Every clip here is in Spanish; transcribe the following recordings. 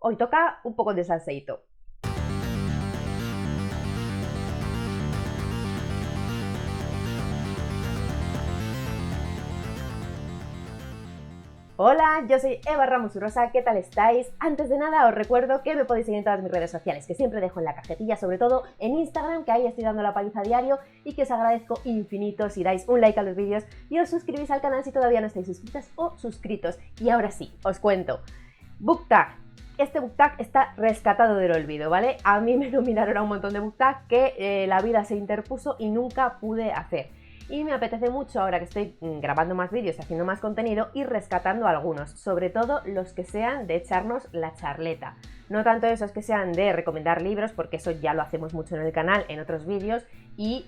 Hoy toca un poco de salseíto. Hola, yo soy Eva Ramos Urrosa, ¿qué tal estáis? Antes de nada os recuerdo que me podéis seguir en todas mis redes sociales, que siempre dejo en la cajetilla, sobre todo en Instagram, que ahí estoy dando la paliza a diario y que os agradezco infinito si dais un like a los vídeos y os suscribís al canal si todavía no estáis suscritas o suscritos. Y ahora sí, os cuento. BookTag. Este BookTag está rescatado del olvido, ¿vale? A mí me nominaron a un montón de BookTag que la vida se interpuso y nunca pude hacer. Y me apetece mucho, ahora que estoy grabando más vídeos y haciendo más contenido, ir rescatando algunos, sobre todo los que sean de echarnos la charleta. No tanto esos que sean de recomendar libros, porque eso ya lo hacemos mucho en el canal, en otros vídeos, y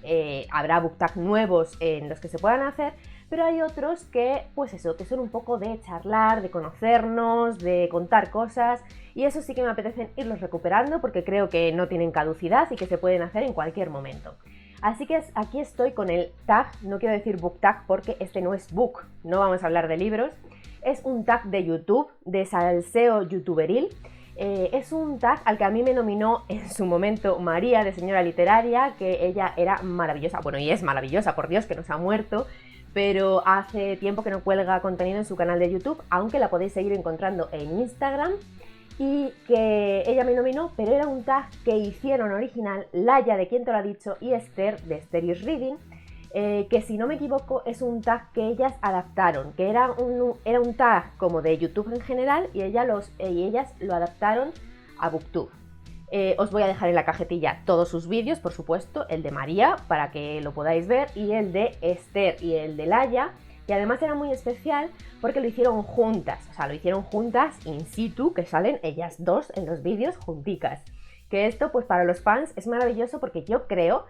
habrá BookTag nuevos en los que se puedan hacer, pero hay otros que, pues eso, que son un poco de charlar, de conocernos, de contar cosas, y eso sí que me apetece irlos recuperando porque creo que no tienen caducidad y que se pueden hacer en cualquier momento. Así que aquí estoy con el tag, no quiero decir book tag porque este no es book, no vamos a hablar de libros, es un tag de YouTube, de salseo youtuberil. Es un tag al que a mí me nominó en su momento María, de Señora Literaria, que ella era maravillosa, bueno, y es maravillosa, por Dios, que nos ha muerto, pero hace tiempo que no cuelga contenido en su canal de YouTube, aunque la podéis seguir encontrando en Instagram. Y que ella me nominó, pero era un tag que hicieron original Laia, de Quién te lo ha dicho, y Esther, de Esther is Reading, que si no me equivoco es un tag que ellas adaptaron, que era un tag como de YouTube en general y ellas lo adaptaron a BookTube. Os voy a dejar en la cajetilla todos sus vídeos, por supuesto, el de María para que lo podáis ver y el de Esther y el de Laia. Y además era muy especial porque lo hicieron juntas, o sea, lo hicieron juntas in situ, que salen ellas dos en los vídeos junticas. Que esto, pues para los fans es maravilloso porque yo creo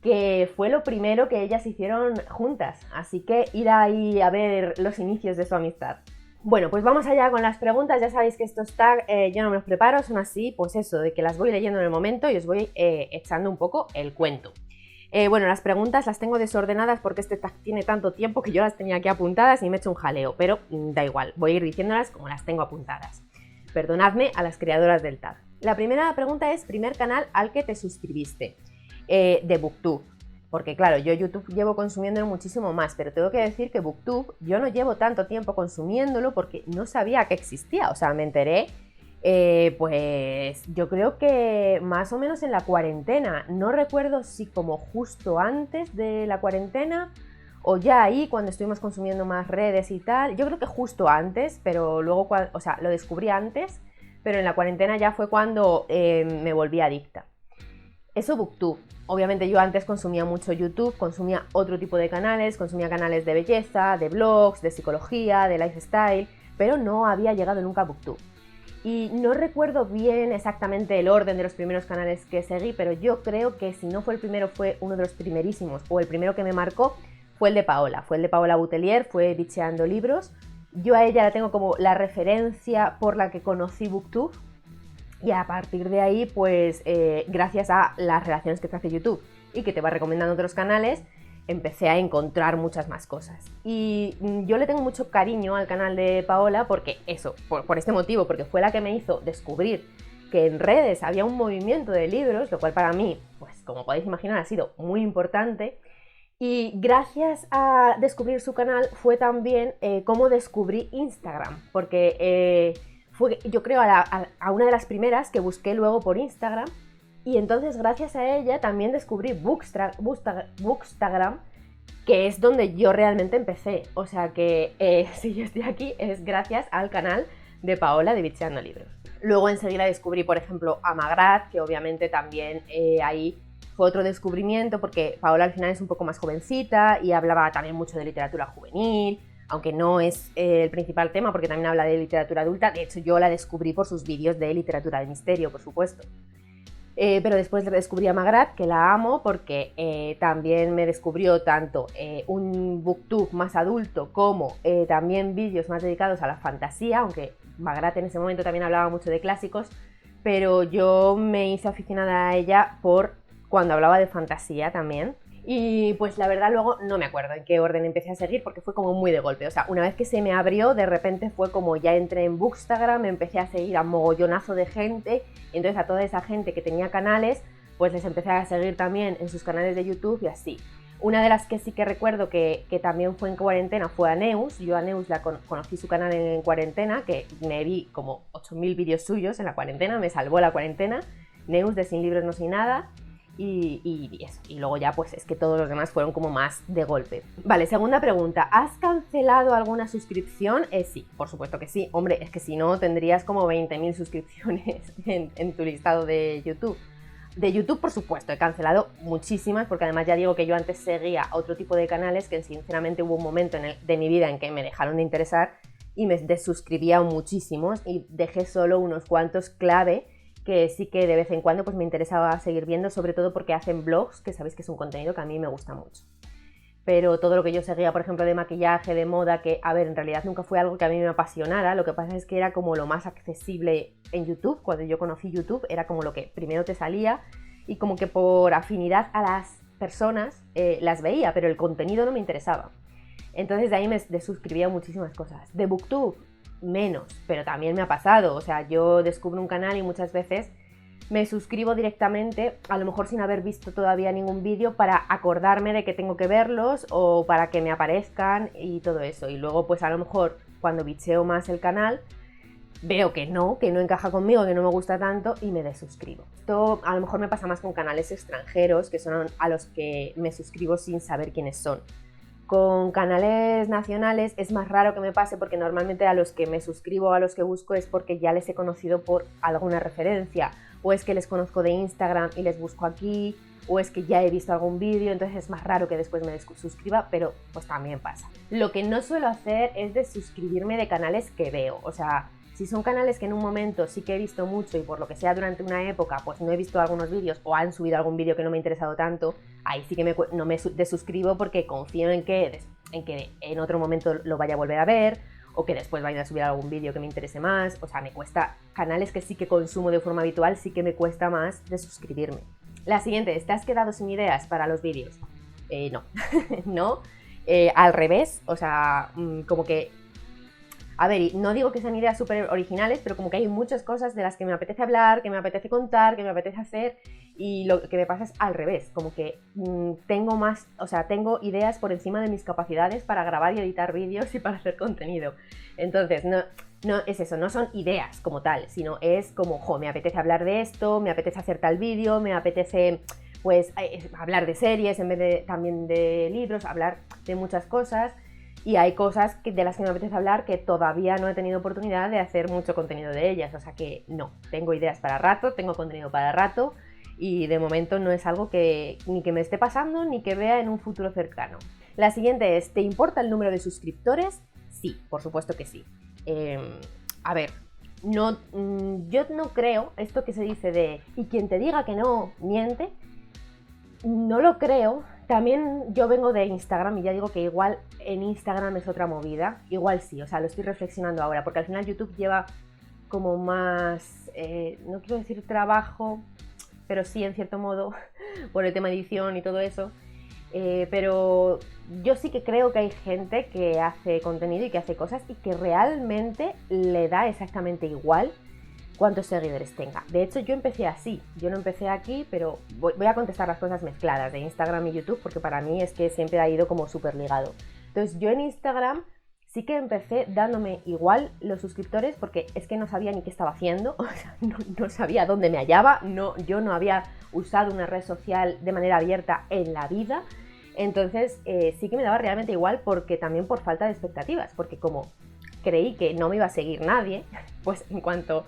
que fue lo primero que ellas hicieron juntas. Así que ir ahí a ver los inicios de su amistad. Bueno, pues vamos allá con las preguntas. Ya sabéis que estos tags yo no me los preparo, son así, pues eso, de que las voy leyendo en el momento y os voy echando un poco el cuento. Bueno, las preguntas las tengo desordenadas porque este tag tiene tanto tiempo que yo las tenía aquí apuntadas y me he hecho un jaleo, pero da igual, voy a ir diciéndolas como las tengo apuntadas. Perdonadme a las creadoras del tag. La primera pregunta es, primer canal al que te suscribiste, de BookTube. Porque claro, yo YouTube llevo consumiéndolo muchísimo más, pero tengo que decir que BookTube yo no llevo tanto tiempo consumiéndolo porque no sabía que existía, o sea, me enteré pues yo creo que más o menos en la cuarentena, no recuerdo si como justo antes de la cuarentena o ya ahí cuando estuvimos consumiendo más redes y tal, yo creo que justo antes, pero luego, o sea, lo descubrí antes, pero en la cuarentena ya fue cuando me volví adicta. Eso BookTube. Obviamente yo antes consumía mucho YouTube, consumía otro tipo de canales, consumía canales de belleza, de blogs, de psicología, de lifestyle, pero no había llegado nunca a BookTube. Y no recuerdo bien exactamente el orden de los primeros canales que seguí, pero yo creo que si no fue el primero fue uno de los primerísimos, o el primero que me marcó fue el de Paola, Boutelier, fue Bicheando Libros. Yo a ella la tengo como la referencia por la que conocí BookTube y a partir de ahí, pues gracias a las relaciones que te hace YouTube y que te va recomendando otros canales, empecé a encontrar muchas más cosas. Y yo le tengo mucho cariño al canal de Paola porque eso, por este motivo, porque fue la que me hizo descubrir que en redes había un movimiento de libros, lo cual para mí, pues como podéis imaginar, ha sido muy importante. Y gracias a descubrir su canal fue también como descubrí Instagram, porque fue, yo creo, a una de las primeras que busqué luego por Instagram. Y entonces gracias a ella también descubrí Bookstagram, que es donde yo realmente empecé. O sea que si yo estoy aquí es gracias al canal de Paola de Bicheando Libros. Luego enseguida descubrí, por ejemplo, a Magrat, que obviamente también ahí fue otro descubrimiento porque Paola al final es un poco más jovencita y hablaba también mucho de literatura juvenil, aunque no es el principal tema porque también habla de literatura adulta. De hecho yo la descubrí por sus vídeos de literatura de misterio, por supuesto. Pero después descubrí a Magrat, que la amo porque también me descubrió tanto un booktube más adulto como también vídeos más dedicados a la fantasía, aunque Magrat en ese momento también hablaba mucho de clásicos, pero yo me hice aficionada a ella por cuando hablaba de fantasía también. Y pues la verdad luego no me acuerdo en qué orden empecé a seguir porque fue como muy de golpe. O sea, una vez que se me abrió, de repente fue como ya entré en Bookstagram, empecé a seguir a mogollonazo de gente. Y entonces a toda esa gente que tenía canales, pues les empecé a seguir también en sus canales de YouTube y así. Una de las que sí que recuerdo que también fue en cuarentena fue a Neus. Yo a Neus la conocí su canal en cuarentena, que me vi como 8000 vídeos suyos en la cuarentena, me salvó la cuarentena. Neus de Sin Libros No Sin Nada. Y eso. Y luego ya pues es que todos los demás fueron como más de golpe. Vale, segunda pregunta. ¿Has cancelado alguna suscripción? Sí, por supuesto que sí. Hombre, es que si no tendrías como 20.000 suscripciones en tu listado de YouTube. De YouTube, por supuesto, he cancelado muchísimas, porque además ya digo que yo antes seguía otro tipo de canales que sinceramente hubo un momento de mi vida en que me dejaron de interesar y me desuscribía muchísimos y dejé solo unos cuantos clave que sí que de vez en cuando pues me interesaba seguir viendo, sobre todo porque hacen vlogs, que sabéis que es un contenido que a mí me gusta mucho. Pero todo lo que yo seguía, por ejemplo, de maquillaje, de moda, que, a ver, en realidad nunca fue algo que a mí me apasionara, lo que pasa es que era como lo más accesible en YouTube. Cuando yo conocí YouTube era como lo que primero te salía y como que por afinidad a las personas las veía, pero el contenido no me interesaba. Entonces de ahí me desuscribía muchísimas cosas. De Booktube, menos, pero también me ha pasado. O sea, yo descubro un canal y muchas veces me suscribo directamente, a lo mejor sin haber visto todavía ningún vídeo, para acordarme de que tengo que verlos o para que me aparezcan y todo eso. Y luego pues a lo mejor cuando bicheo más el canal veo que no encaja conmigo, que no me gusta tanto y me desuscribo. Esto a lo mejor me pasa más con canales extranjeros, que son a los que me suscribo sin saber quiénes son. Con canales nacionales es más raro que me pase porque normalmente a los que me suscribo, a los que busco, es porque ya les he conocido por alguna referencia, o es que les conozco de Instagram y les busco aquí, o es que ya he visto algún vídeo, entonces es más raro que después me suscriba, pero pues también pasa. Lo que no suelo hacer es desuscribirme de canales que veo, o sea, si son canales que en un momento sí que he visto mucho y por lo que sea durante una época pues no he visto algunos vídeos o han subido algún vídeo que no me ha interesado tanto, ahí sí que no me desuscribo porque confío en que en otro momento lo vaya a volver a ver o que después vayan a subir algún vídeo que me interese más. O sea, me cuesta, canales que sí que consumo de forma habitual, sí que me cuesta más desuscribirme. La siguiente es, ¿te has quedado sin ideas para los vídeos? No, no, al revés, o sea, como que... A ver, no digo que sean ideas súper originales, pero como que hay muchas cosas de las que me apetece hablar, que me apetece contar, que me apetece hacer, y lo que me pasa es al revés, como que tengo ideas por encima de mis capacidades para grabar y editar vídeos y para hacer contenido. Entonces, no es eso, no son ideas como tal, sino es como, me apetece hablar de esto, me apetece hacer tal vídeo, me apetece pues hablar de series en vez de también de libros, hablar de muchas cosas. Y hay cosas de las que me apetece hablar que todavía no he tenido oportunidad de hacer mucho contenido de ellas. O sea que no, tengo ideas para rato, tengo contenido para rato y de momento no es algo que ni que me esté pasando ni que vea en un futuro cercano. La siguiente es, ¿te importa el número de suscriptores? Sí, por supuesto que sí. A ver, yo no creo, esto que se dice de y quien te diga que no, miente, no lo creo. También yo vengo de Instagram y ya digo que igual en Instagram es otra movida. Igual sí, o sea, lo estoy reflexionando ahora, porque al final YouTube lleva como más, no quiero decir trabajo, pero sí en cierto modo, por el tema de edición y todo eso. Pero yo sí que creo que hay gente que hace contenido y que hace cosas y que realmente le da exactamente igual cuántos seguidores tenga. De hecho, yo empecé así. Yo no empecé aquí, pero voy a contestar las cosas mezcladas de Instagram y YouTube porque para mí es que siempre ha ido como súper ligado. Entonces, yo en Instagram sí que empecé dándome igual los suscriptores porque es que no sabía ni qué estaba haciendo, o sea, no sabía dónde me hallaba, yo no había usado una red social de manera abierta en la vida. Entonces, sí que me daba realmente igual porque también por falta de expectativas, porque como creí que no me iba a seguir nadie, pues en cuanto...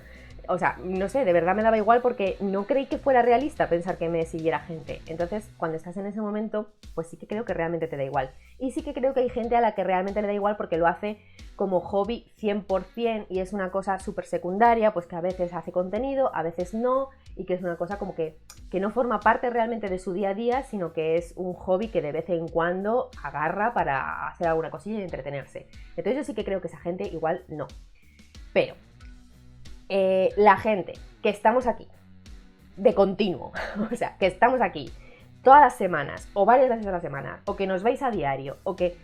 O sea, no sé, de verdad me daba igual porque no creí que fuera realista pensar que me siguiera gente. Entonces, cuando estás en ese momento, pues sí que creo que realmente te da igual. Y sí que creo que hay gente a la que realmente le da igual porque lo hace como hobby 100% y es una cosa súper secundaria, pues que a veces hace contenido, a veces no, y que es una cosa como que no forma parte realmente de su día a día, sino que es un hobby que de vez en cuando agarra para hacer alguna cosilla y entretenerse. Entonces yo sí que creo que esa gente igual no. Pero... la gente que estamos aquí de continuo, o sea, que estamos aquí todas las semanas o varias veces a la semana, o que nos veis a diario, o que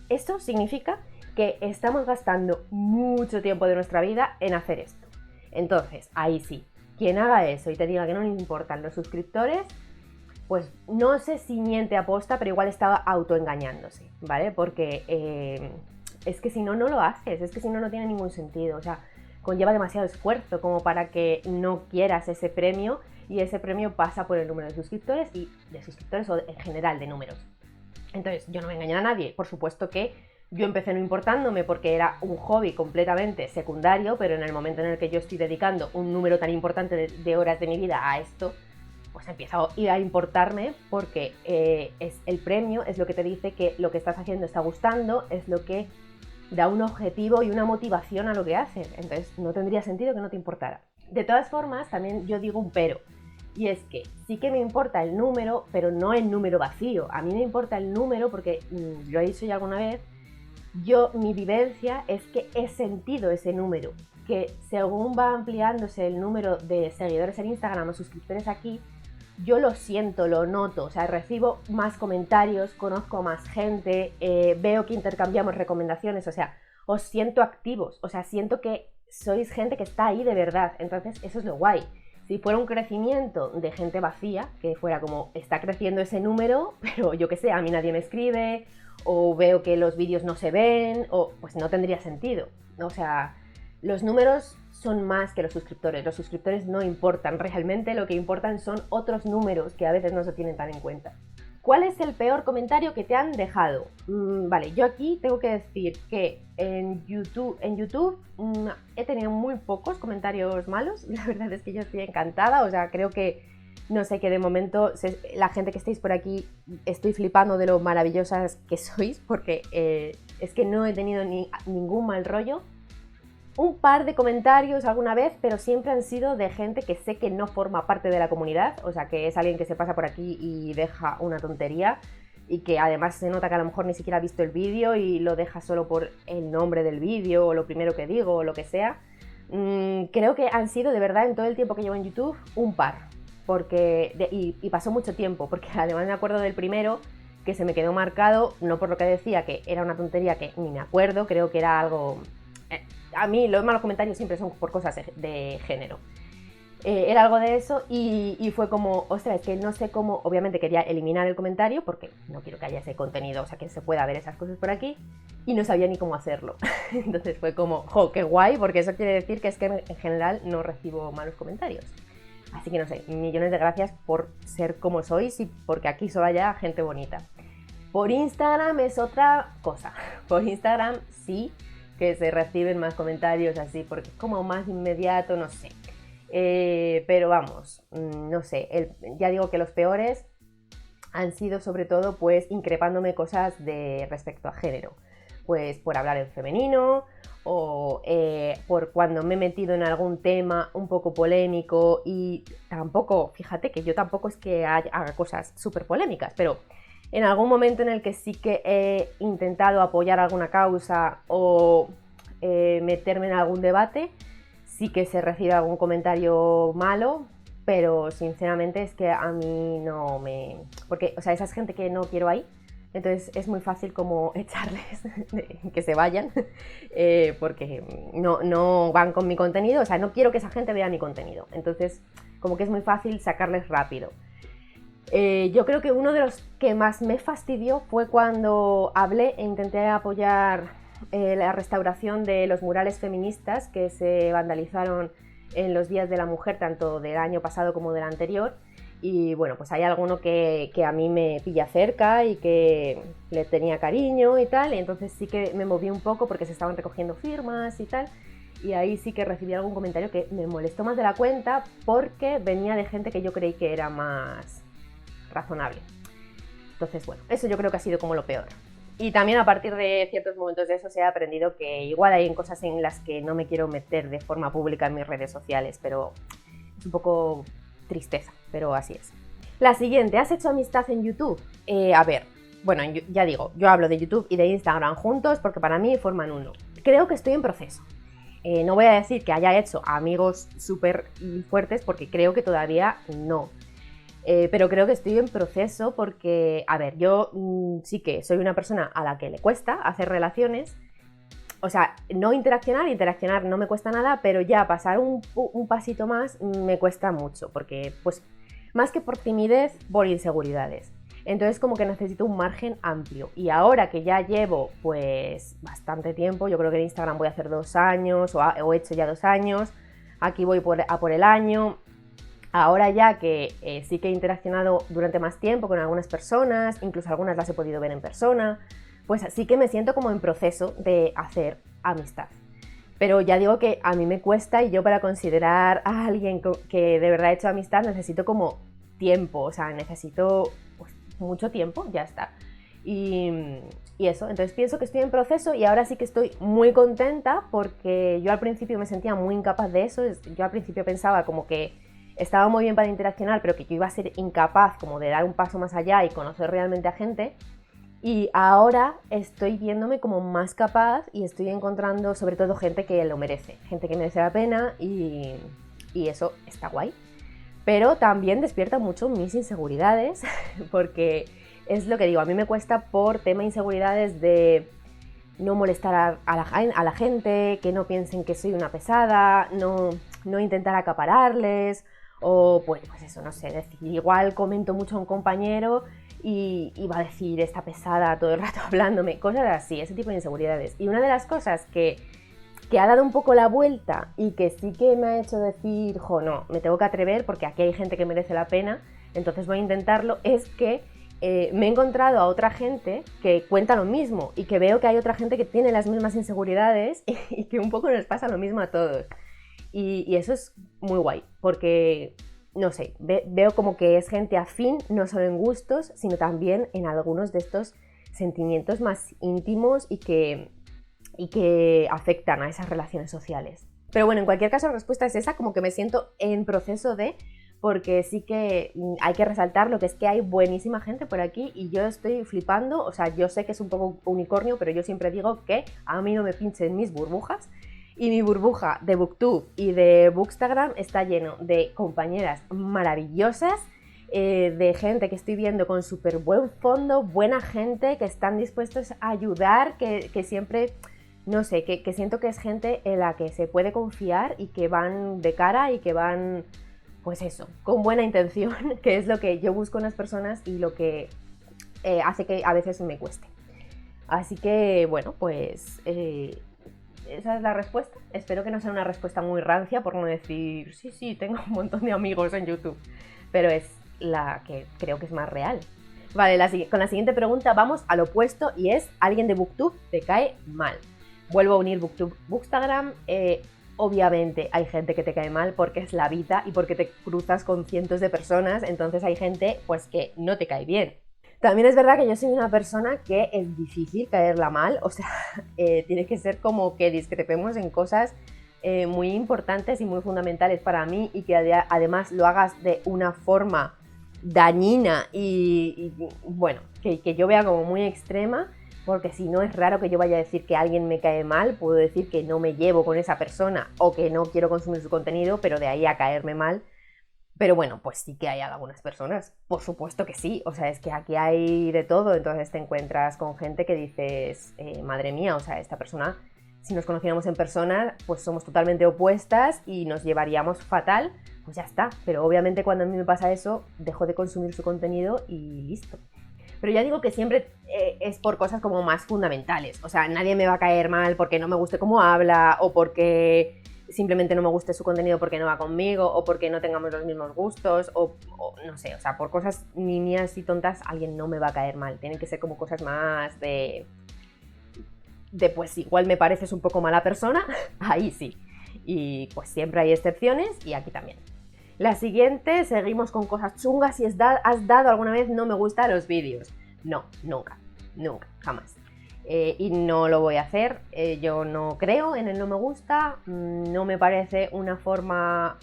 esto significa que estamos gastando mucho tiempo de nuestra vida en hacer esto. Entonces, ahí sí, quien haga eso y te diga que no le importan los suscriptores, pues no sé si miente aposta, pero igual estaba autoengañándose, ¿vale? Porque es que si no, no lo haces, es que si no, no tiene ningún sentido, o sea, conlleva demasiado esfuerzo como para que no quieras ese premio, y ese premio pasa por el número de suscriptores o en general de números. Entonces, yo no voy a engañar a nadie, por supuesto que yo empecé no importándome porque era un hobby completamente secundario, pero en el momento en el que yo estoy dedicando un número tan importante de horas de mi vida a esto, pues empieza a ir a importarme porque es el premio, es lo que te dice que lo que estás haciendo está gustando, es lo que da un objetivo y una motivación a lo que haces. Entonces no tendría sentido que no te importara. De todas formas, también yo digo un pero. Y es que sí que me importa el número, pero no el número vacío. A mí me importa el número porque, lo he dicho ya alguna vez, mi vivencia es que he sentido ese número, que según va ampliándose el número de seguidores en Instagram o suscriptores aquí, yo lo siento, lo noto, o sea, recibo más comentarios, conozco más gente, veo que intercambiamos recomendaciones, o sea, os siento activos, o sea, siento que sois gente que está ahí de verdad, entonces eso es lo guay. Si fuera un crecimiento de gente vacía, que fuera como, está creciendo ese número, pero yo qué sé, a mí nadie me escribe, o veo que los vídeos no se ven, o pues no tendría sentido. O sea, los números son más que los suscriptores no importan, realmente lo que importan son otros números que a veces no se tienen tan en cuenta. ¿Cuál es el peor comentario que te han dejado? Vale, yo aquí tengo que decir que en YouTube he tenido muy pocos comentarios malos, la verdad es que yo estoy encantada, o sea, creo que, no sé, que de momento la gente que estáis por aquí estoy flipando de lo maravillosas que sois, porque es que no he tenido ningún mal rollo. Un par de comentarios alguna vez, pero siempre han sido de gente que sé que no forma parte de la comunidad, o sea, que es alguien que se pasa por aquí y deja una tontería y que además se nota que a lo mejor ni siquiera ha visto el vídeo y lo deja solo por el nombre del vídeo o lo primero que digo o lo que sea. Creo que han sido de verdad en todo el tiempo que llevo en YouTube un par, y pasó mucho tiempo, porque además me acuerdo del primero que se me quedó marcado, no por lo que decía, que era una tontería que ni me acuerdo, creo que era algo... A mí los malos comentarios siempre son por cosas de género. Era algo de eso y fue como, ostras, es que no sé cómo, obviamente quería eliminar el comentario porque no quiero que haya ese contenido, o sea, que se pueda ver esas cosas por aquí, y no sabía ni cómo hacerlo. Entonces fue como, jo, qué guay, porque eso quiere decir que es que en general no recibo malos comentarios. Así que no sé, millones de gracias por ser como sois y porque aquí solo haya gente bonita. Por Instagram es otra cosa. Por Instagram sí que se reciben más comentarios así, porque es como más inmediato, no sé. Pero vamos, no sé, ya digo que los peores han sido sobre todo pues increpándome cosas respecto a género. Pues por hablar en femenino o por cuando me he metido en algún tema un poco polémico, y tampoco, fíjate que yo tampoco es que haga cosas súper polémicas, pero en algún momento en el que sí que he intentado apoyar alguna causa o meterme en algún debate, sí que se recibe algún comentario malo, pero sinceramente es que a mí no me... Porque, o sea, esa es gente que no quiero ahí, entonces es muy fácil como echarles, que se vayan, porque no van con mi contenido, o sea, no quiero que esa gente vea mi contenido, entonces como que es muy fácil sacarles rápido. Yo creo que uno de los que más me fastidió fue cuando hablé e intenté apoyar la restauración de los murales feministas que se vandalizaron en los días de la mujer, tanto del año pasado como del anterior, y bueno, pues hay alguno que a mí me pilla cerca y que le tenía cariño y tal, y entonces sí que me moví un poco porque se estaban recogiendo firmas y tal, y ahí sí que recibí algún comentario que me molestó más de la cuenta porque venía de gente que yo creí que era más razonable. Entonces, bueno, eso yo creo que ha sido como lo peor. Y también a partir de ciertos momentos de eso se ha aprendido que igual hay cosas en las que no me quiero meter de forma pública en mis redes sociales, pero es un poco tristeza, pero así es. La siguiente, ¿has hecho amistad en YouTube? A ver, bueno, ya digo, yo hablo de YouTube y de Instagram juntos porque para mí forman uno. Creo que estoy en proceso. No voy a decir que haya hecho amigos súper fuertes porque creo que todavía no. pero creo que estoy en proceso porque, a ver, yo sí que soy una persona a la que le cuesta hacer relaciones. O sea, no interaccionar no me cuesta nada, pero ya pasar un pasito más me cuesta mucho, porque pues más que por timidez, por inseguridades. Entonces como que necesito un margen amplio. Y ahora que ya llevo pues bastante tiempo, yo creo que en Instagram voy a hacer 2 años o he hecho ya 2 años, aquí voy a por el año. Ahora ya que sí que he interaccionado durante más tiempo con algunas personas, incluso algunas las he podido ver en persona, pues sí que me siento como en proceso de hacer amistad. Pero ya digo que a mí me cuesta y yo para considerar a alguien que de verdad he hecho amistad necesito como tiempo, o sea, necesito pues, mucho tiempo, ya está. Y eso, entonces pienso que estoy en proceso y ahora sí que estoy muy contenta porque yo al principio me sentía muy incapaz de eso. Yo al principio pensaba como que estaba muy bien para interaccionar, pero que yo iba a ser incapaz como de dar un paso más allá y conocer realmente a gente. Y ahora estoy viéndome como más capaz y estoy encontrando sobre todo gente que lo merece, gente que merece la pena y eso está guay. Pero también despierta mucho mis inseguridades porque es lo que digo, a mí me cuesta por tema de inseguridades de no molestar a la gente, que no piensen que soy una pesada, no intentar acapararles o pues eso, no sé, decir, igual comento mucho a un compañero y va a decir esta pesada todo el rato hablándome, cosas así, ese tipo de inseguridades. Y una de las cosas que ha dado un poco la vuelta y que sí que me ha hecho decir, jo, no, me tengo que atrever porque aquí hay gente que merece la pena, entonces voy a intentarlo, es que me he encontrado a otra gente que cuenta lo mismo y que veo que hay otra gente que tiene las mismas inseguridades y que un poco nos pasa lo mismo a todos. Y eso es muy guay, porque, no sé, veo como que es gente afín, no solo en gustos, sino también en algunos de estos sentimientos más íntimos y que afectan a esas relaciones sociales. Pero bueno, en cualquier caso la respuesta es esa, como que me siento en proceso de, porque sí que hay que resaltar lo que es que hay buenísima gente por aquí y yo estoy flipando, o sea, yo sé que es un poco unicornio, pero yo siempre digo que a mí no me pinchen mis burbujas. Y mi burbuja de Booktube y de Bookstagram está lleno de compañeras maravillosas, de gente que estoy viendo con súper buen fondo, buena gente, que están dispuestos a ayudar, que siempre, no sé, que siento que es gente en la que se puede confiar y que van de cara y que van, pues eso, con buena intención, que es lo que yo busco en las personas y lo que hace que a veces me cueste. Así que, bueno, pues esa es la respuesta. Espero que no sea una respuesta muy rancia, por no decir, sí, tengo un montón de amigos en YouTube, pero es la que creo que es más real. Vale, con la siguiente pregunta vamos al opuesto y es, ¿alguien de Booktube te cae mal? Vuelvo a unir Booktube, Bookstagram. Obviamente hay gente que te cae mal porque es la vida y porque te cruzas con cientos de personas, entonces hay gente pues que no te cae bien. También es verdad que yo soy una persona que es difícil caerla mal, o sea, tiene que ser como que discrepemos en cosas muy importantes y muy fundamentales para mí y que además lo hagas de una forma dañina y bueno, que yo vea como muy extrema, porque si no es raro que yo vaya a decir que alguien me cae mal, puedo decir que no me llevo con esa persona o que no quiero consumir su contenido, pero de ahí a caerme mal. Pero bueno, pues sí que hay algunas personas, por supuesto que sí, o sea, es que aquí hay de todo, entonces te encuentras con gente que dices, madre mía, o sea, esta persona, si nos conociéramos en persona, pues somos totalmente opuestas y nos llevaríamos fatal, pues ya está, pero obviamente cuando a mí me pasa eso, dejo de consumir su contenido y listo. Pero ya digo que siempre es por cosas como más fundamentales, o sea, nadie me va a caer mal porque no me guste cómo habla o porque simplemente no me guste su contenido porque no va conmigo o porque no tengamos los mismos gustos o no sé, o sea, por cosas nimias y tontas alguien no me va a caer mal. Tienen que ser como cosas más de pues igual me pareces un poco mala persona, ahí sí. Y pues siempre hay excepciones y aquí también. La siguiente, seguimos con cosas chungas. Si has dado alguna vez no me gusta a los vídeos. No, nunca, jamás. Y no lo voy a hacer, yo no creo en el no me gusta, no me parece una forma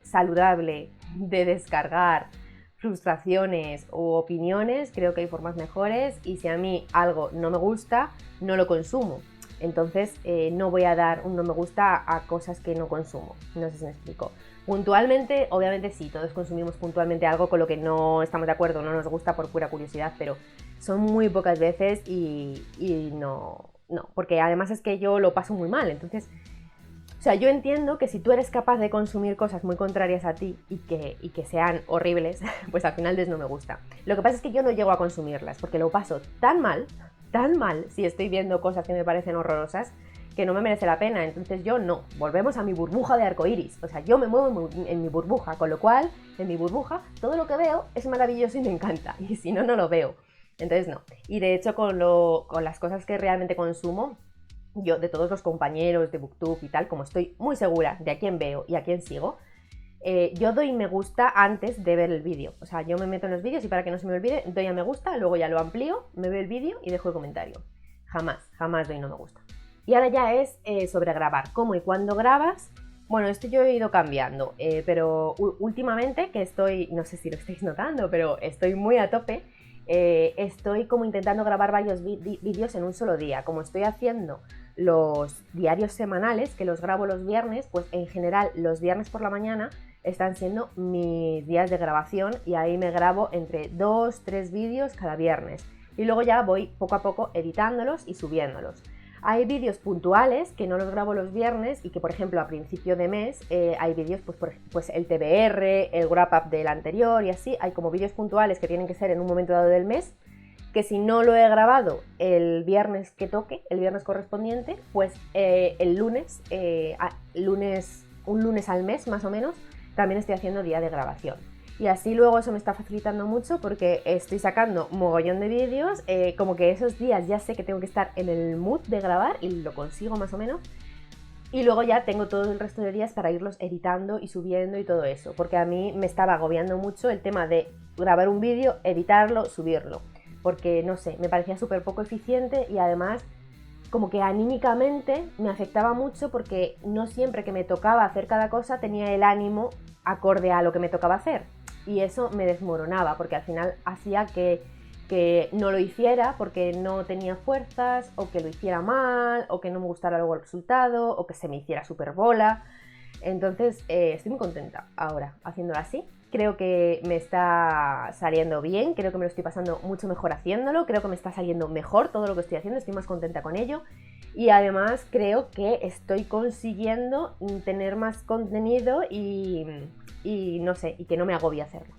saludable de descargar frustraciones u opiniones, creo que hay formas mejores y si a mí algo no me gusta, no lo consumo. Entonces no voy a dar un no me gusta a cosas que no consumo. No sé si me explico. Puntualmente, obviamente sí, todos consumimos puntualmente algo con lo que no estamos de acuerdo, no nos gusta por pura curiosidad, pero son muy pocas veces y no, porque además es que yo lo paso muy mal, entonces, o sea, yo entiendo que si tú eres capaz de consumir cosas muy contrarias a ti y que sean horribles, pues al final no me gusta. Lo que pasa es que yo no llego a consumirlas porque lo paso tan mal si estoy viendo cosas que me parecen horrorosas, que no me merece la pena. Entonces yo no, volvemos a mi burbuja de arcoiris. O sea, yo me muevo en mi burbuja, con lo cual, en mi burbuja, todo lo que veo es maravilloso y me encanta. Y si no, no lo veo. Entonces no. Y de hecho con las cosas que realmente consumo, yo de todos los compañeros de Booktube y tal, como estoy muy segura de a quién veo y a quién sigo, yo doy me gusta antes de ver el vídeo. O sea, yo me meto en los vídeos y para que no se me olvide, doy a me gusta, luego ya lo amplío, me veo el vídeo y dejo el comentario. Jamás doy no me gusta. Y ahora ya es sobre grabar. ¿Cómo y cuándo grabas? Bueno, esto yo he ido cambiando, pero últimamente que estoy, no sé si lo estáis notando, pero estoy muy a tope, estoy como intentando grabar varios vídeos en un solo día. Como estoy haciendo los diarios semanales, que los grabo los viernes, pues en general los viernes por la mañana están siendo mis días de grabación y ahí me grabo entre 2-3 vídeos cada viernes. Y luego ya voy poco a poco editándolos y subiéndolos. Hay vídeos puntuales que no los grabo los viernes y que, por ejemplo, a principio de mes hay vídeos, pues el TBR, el wrap-up del anterior y así. Hay como vídeos puntuales que tienen que ser en un momento dado del mes, que si no lo he grabado el viernes que toque, el viernes correspondiente, pues el lunes, un lunes al mes más o menos, también estoy haciendo día de grabación. Y así luego eso me está facilitando mucho porque estoy sacando mogollón de vídeos, como que esos días ya sé que tengo que estar en el mood de grabar y lo consigo más o menos. Y luego ya tengo todo el resto de días para irlos editando y subiendo y todo eso, porque a mí me estaba agobiando mucho el tema de grabar un vídeo, editarlo, subirlo, porque no sé, me parecía súper poco eficiente y además como que anímicamente me afectaba mucho porque no siempre que me tocaba hacer cada cosa tenía el ánimo acorde a lo que me tocaba hacer. Y eso me desmoronaba porque al final hacía que no lo hiciera porque no tenía fuerzas o que lo hiciera mal o que no me gustara luego el resultado o que se me hiciera súper bola. Entonces estoy muy contenta ahora haciéndolo así. Creo que me está saliendo bien, creo que me lo estoy pasando mucho mejor haciéndolo, creo que me está saliendo mejor todo lo que estoy haciendo, estoy más contenta con ello y además creo que estoy consiguiendo tener más contenido y no sé, y que no me agobie hacerlo.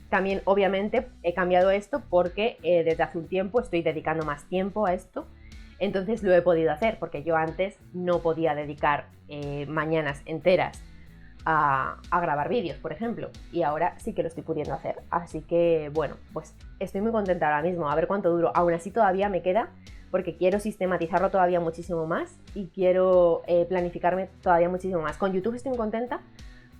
También obviamente he cambiado esto porque desde hace un tiempo estoy dedicando más tiempo a esto, entonces lo he podido hacer porque yo antes no podía dedicar mañanas enteras a grabar vídeos, por ejemplo, y ahora sí que lo estoy pudiendo hacer, así que bueno, pues estoy muy contenta ahora mismo, a ver cuánto duro. Aún así todavía me queda porque quiero sistematizarlo todavía muchísimo más y quiero planificarme todavía muchísimo más. Con YouTube estoy muy contenta,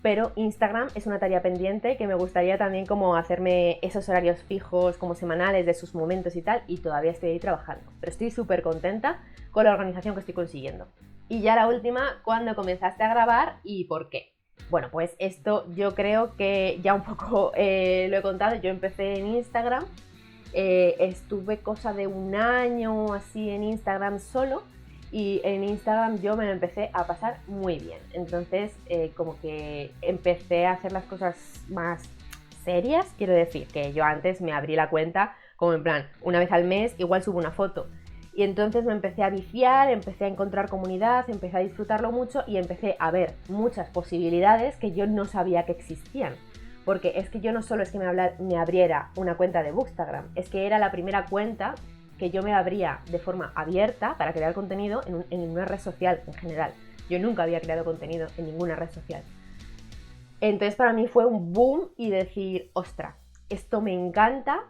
pero Instagram es una tarea pendiente que me gustaría también como hacerme esos horarios fijos como semanales de sus momentos y tal, y todavía estoy ahí trabajando, pero estoy súper contenta con la organización que estoy consiguiendo. Y ya la última, ¿cuándo comenzaste a grabar y por qué? Bueno, pues esto yo creo que ya un poco lo he contado. Yo empecé en Instagram, estuve cosa de un año así en Instagram solo y en Instagram yo me lo empecé a pasar muy bien. Entonces como que empecé a hacer las cosas más serias, quiero decir, que yo antes me abrí la cuenta como en plan, una vez al mes igual subo una foto. Y entonces me empecé a viciar, empecé a encontrar comunidad, empecé a disfrutarlo mucho y empecé a ver muchas posibilidades que yo no sabía que existían. Porque es que yo no solo es que me abriera una cuenta de Bookstagram, es que era la primera cuenta que yo me abría de forma abierta para crear contenido en una red social en general. Yo nunca había creado contenido en ninguna red social. Entonces para mí fue un boom y decir, ostras, esto me encanta,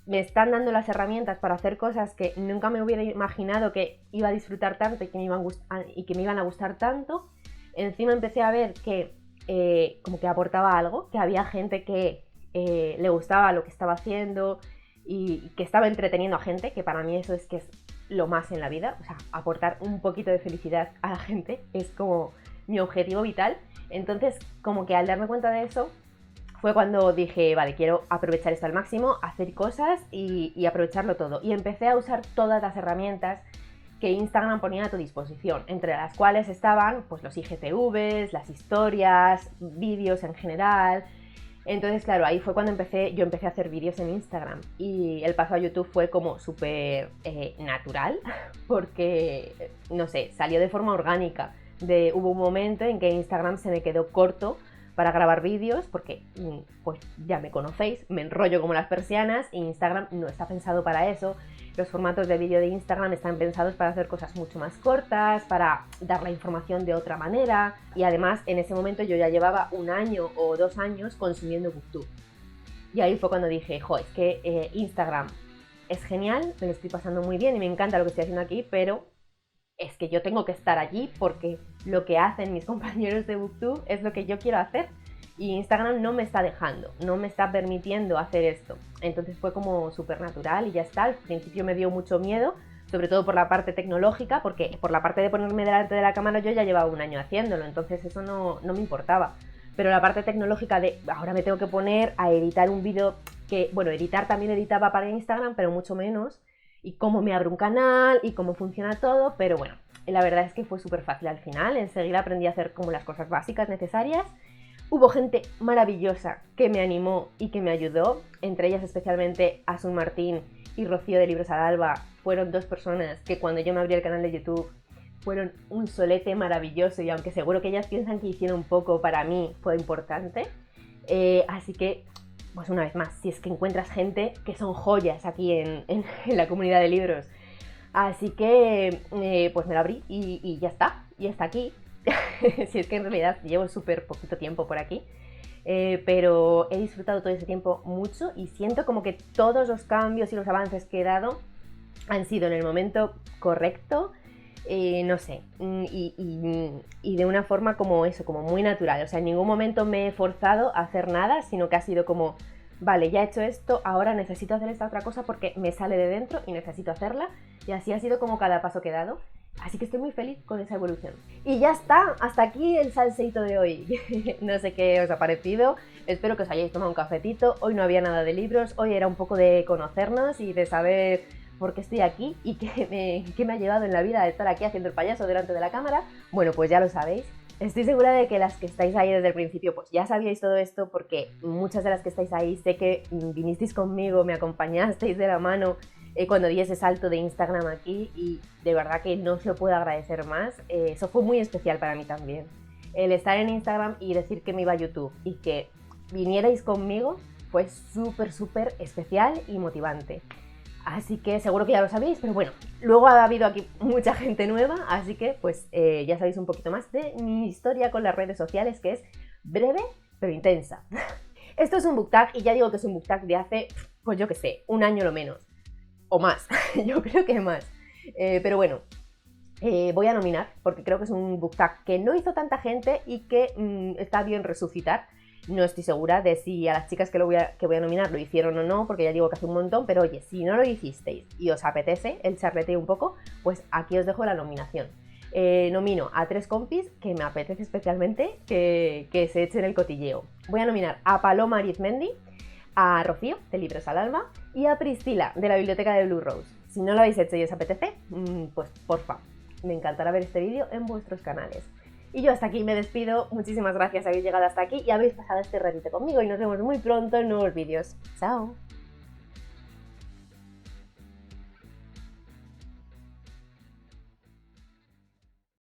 me están dando las herramientas para hacer cosas que nunca me hubiera imaginado que iba a disfrutar tanto y que me iban a gustar tanto. Encima empecé a ver que como que aportaba algo, que había gente que le gustaba lo que estaba haciendo y que estaba entreteniendo a gente, que para mí eso es que es lo más en la vida, o sea, aportar un poquito de felicidad a la gente es como mi objetivo vital. Entonces, como que al darme cuenta de eso, fue cuando dije, vale, quiero aprovechar esto al máximo, hacer cosas y aprovecharlo todo. Y empecé a usar todas las herramientas que Instagram ponía a tu disposición, entre las cuales estaban pues los IGTVs, las historias, vídeos en general. Entonces, claro, ahí fue cuando yo empecé a hacer vídeos en Instagram, y el paso a YouTube fue como súper natural, porque, no sé, salió de forma orgánica. Hubo un momento en que Instagram se me quedó corto para grabar vídeos, porque pues ya me conocéis, me enrollo como las persianas, y Instagram no está pensado para eso. Los formatos de vídeo de Instagram están pensados para hacer cosas mucho más cortas, para dar la información de otra manera, y además en ese momento yo ya llevaba 1 año o 2 años consumiendo BookTube. Y ahí fue cuando dije, es que Instagram es genial, me lo estoy pasando muy bien y me encanta lo que estoy haciendo aquí, pero es que yo tengo que estar allí porque lo que hacen mis compañeros de BookTube es lo que yo quiero hacer, y Instagram no me está dejando, no me está permitiendo hacer esto. Entonces fue como súper natural y ya está. Al principio me dio mucho miedo, sobre todo por la parte tecnológica, porque por la parte de ponerme delante de la cámara yo ya llevaba 1 año haciéndolo, entonces eso no me importaba. Pero la parte tecnológica de ahora me tengo que poner a editar un vídeo, que bueno, editar también editaba para Instagram, pero mucho menos, y cómo me abre un canal y cómo funciona todo, pero bueno, la verdad es que fue súper fácil al final. Enseguida aprendí a hacer como las cosas básicas necesarias. Hubo gente maravillosa que me animó y que me ayudó, entre ellas especialmente Asun Martín y Rocío de Libros al Alba. Fueron 2 personas que cuando yo me abrí el canal de YouTube fueron un solete maravilloso, y aunque seguro que ellas piensan que hicieron poco, para mí fue importante. Así que, pues una vez más, si es que encuentras gente que son joyas aquí en la comunidad de libros. Así que, pues me lo abrí y ya está, y está aquí. Si es que en realidad llevo súper poquito tiempo por aquí, pero he disfrutado todo ese tiempo mucho, y siento como que todos los cambios y los avances que he dado han sido en el momento correcto, no sé, y de una forma como eso, como muy natural. O sea, en ningún momento me he forzado a hacer nada, sino que ha sido como, vale, ya he hecho esto, ahora necesito hacer esta otra cosa porque me sale de dentro y necesito hacerla, y así ha sido como cada paso que he dado. Así que estoy muy feliz con esa evolución. Y ya está, hasta aquí el salseíto de hoy. No sé qué os ha parecido, espero que os hayáis tomado un cafetito. Hoy no había nada de libros, hoy era un poco de conocernos y de saber por qué estoy aquí y qué me ha llevado en la vida de estar aquí haciendo el payaso delante de la cámara. Bueno, pues ya lo sabéis. Estoy segura de que las que estáis ahí desde el principio pues ya sabíais todo esto, porque muchas de las que estáis ahí sé que vinisteis conmigo, me acompañasteis de la mano cuando di ese salto de Instagram aquí, y de verdad que no os lo puedo agradecer más. Eso fue muy especial para mí también. El estar en Instagram y decir que me iba a YouTube y que vinierais conmigo fue súper especial y motivante. Así que seguro que ya lo sabéis, pero bueno, luego ha habido aquí mucha gente nueva, así que pues ya sabéis un poquito más de mi historia con las redes sociales, que es breve pero intensa. Esto es un book tag, y ya digo que es un book tag de hace, pues yo que sé, 1 año lo menos. O más, yo creo que más. Pero bueno, voy a nominar, porque creo que es un book tag que no hizo tanta gente y que está bien resucitar. No estoy segura de si a las chicas que voy a nominar lo hicieron o no, porque ya digo que hace un montón, pero oye, si no lo hicisteis y os apetece el charleteo un poco, pues aquí os dejo la nominación. Nomino a 3 compis que me apetece especialmente que se echen el cotilleo. Voy a nominar a Paloma Arizmendi, a Rocío, de Libros al Alma, y a Priscila, de la biblioteca de Blue Rose. Si no lo habéis hecho y os apetece, pues porfa, me encantará ver este vídeo en vuestros canales. Y yo hasta aquí me despido. Muchísimas gracias por haber llegado hasta aquí y habéis pasado este ratito conmigo, y nos vemos muy pronto en nuevos vídeos. ¡Chao!